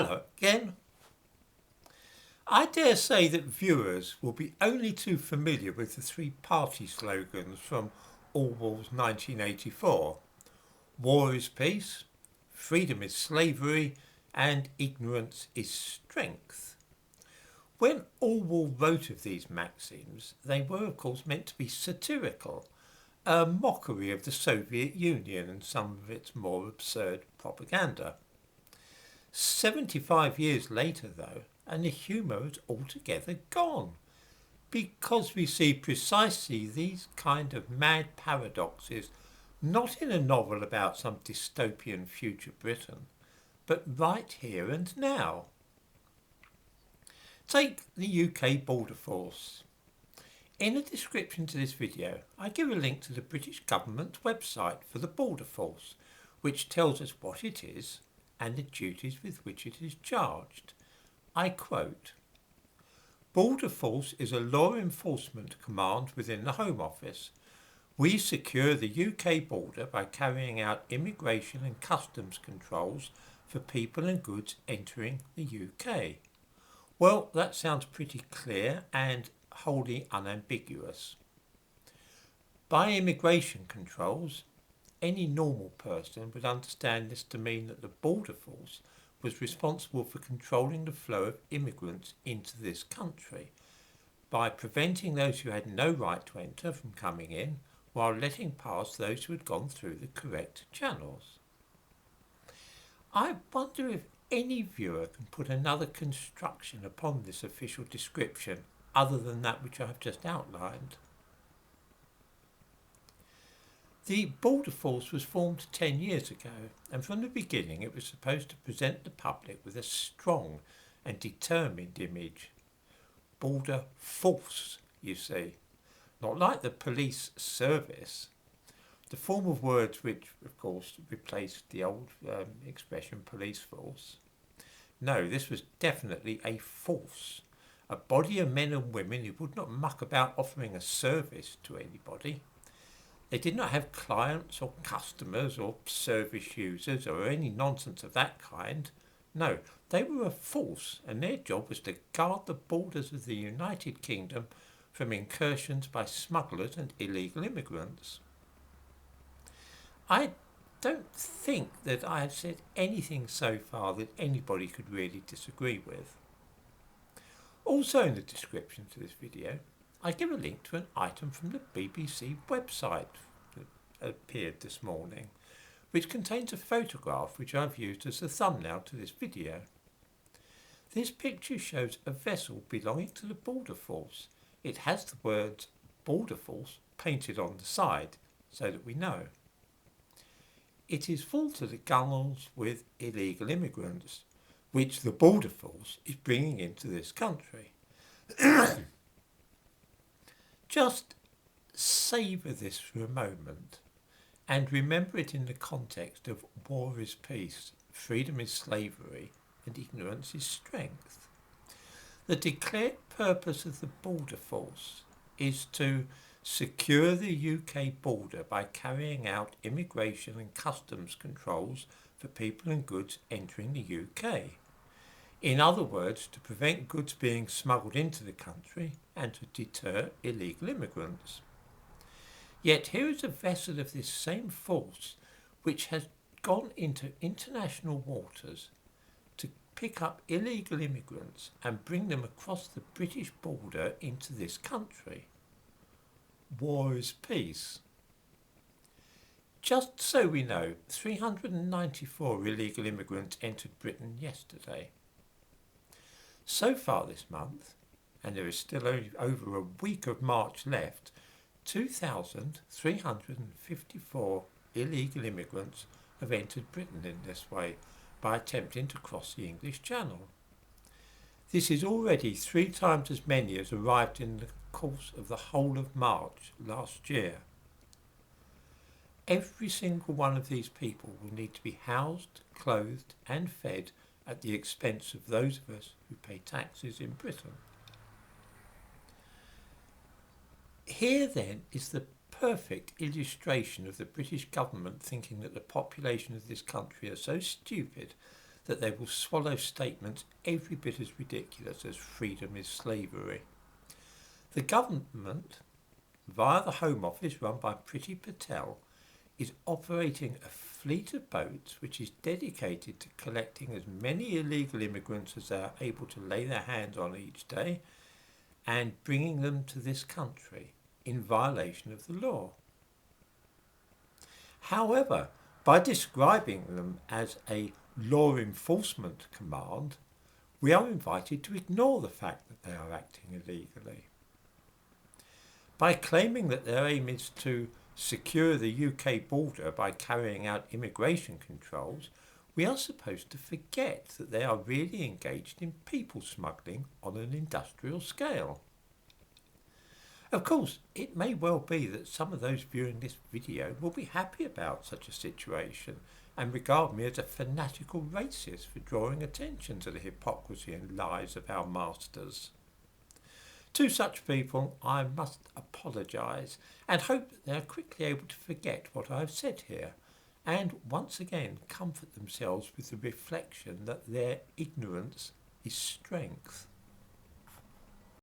Hello again. I dare say that viewers will be only too familiar with the three party slogans from Orwell's 1984. War is peace, freedom is slavery, and ignorance is strength. When Orwell wrote of these maxims, they were of course meant to be satirical, a mockery of the Soviet Union and some of its more absurd propaganda. 75 years later, though, and the humour is altogether gone, because we see precisely these kind of mad paradoxes not in a novel about some dystopian future Britain, but right here and now. Take the UK Border Force. In the description to this video, I give a link to the British government's website for the Border Force, which tells us what it is and the duties with which it is charged. I quote, "Border Force is a law enforcement command within the Home Office. We secure the UK border by carrying out immigration and customs controls for people and goods entering the UK." Well, that sounds pretty clear and wholly unambiguous. By immigration controls, any normal person would understand this to mean that the Border Force was responsible for controlling the flow of immigrants into this country by preventing those who had no right to enter from coming in while letting pass those who had gone through the correct channels. I wonder if any viewer can put another construction upon this official description other than that which I have just outlined. The Border Force was formed 10 years ago, and from the beginning it was supposed to present the public with a strong and determined image. Border Force, you see, not like the police service, the form of words which, of course, replaced the old expression police force. No, this was definitely a force, a body of men and women who would not muck about offering a service to anybody. They did not have clients or customers or service users or any nonsense of that kind. No, they were a force, and their job was to guard the borders of the United Kingdom from incursions by smugglers and illegal immigrants. I don't think that I have said anything so far that anybody could really disagree with. Also in the description to this video, I give a link to an item from the BBC website that appeared this morning, which contains a photograph which I've used as the thumbnail to this video. This picture shows a vessel belonging to the Border Force. It has the words Border Force painted on the side so that we know. It is full to the gunwales with illegal immigrants, which the Border Force is bringing into this country. Just savour this for a moment and remember it in the context of war is peace, freedom is slavery, and ignorance is strength. The declared purpose of the Border Force is to secure the UK border by carrying out immigration and customs controls for people and goods entering the UK. In other words, to prevent goods being smuggled into the country and to deter illegal immigrants. Yet here is a vessel of this same force which has gone into international waters to pick up illegal immigrants and bring them across the British border into this country. War is peace. Just so we know, 394 illegal immigrants entered Britain yesterday. So far this month, and there is still only over a week of March left, 2,354 illegal immigrants have entered Britain in this way by attempting to cross the English Channel. This is already 3 times as many as arrived in the course of the whole of March last year. Every single one of these people will need to be housed, clothed and fed at the expense of those of us who pay taxes in Britain. Here then is the perfect illustration of the British government thinking that the population of this country are so stupid that they will swallow statements every bit as ridiculous as freedom is slavery. The government, via the Home Office run by Priti Patel, is operating a fleet of boats which is dedicated to collecting as many illegal immigrants as they are able to lay their hands on each day and bringing them to this country in violation of the law. However, by describing them as a law enforcement command, we are invited to ignore the fact that they are acting illegally. By claiming that their aim is to secure the UK border by carrying out immigration controls, we are supposed to forget that they are really engaged in people smuggling on an industrial scale. Of course, it may well be that some of those viewing this video will be happy about such a situation and regard me as a fanatical racist for drawing attention to the hypocrisy and lies of our masters. To such people, I must apologise and hope that they are quickly able to forget what I have said here and once again comfort themselves with the reflection that their ignorance is strength.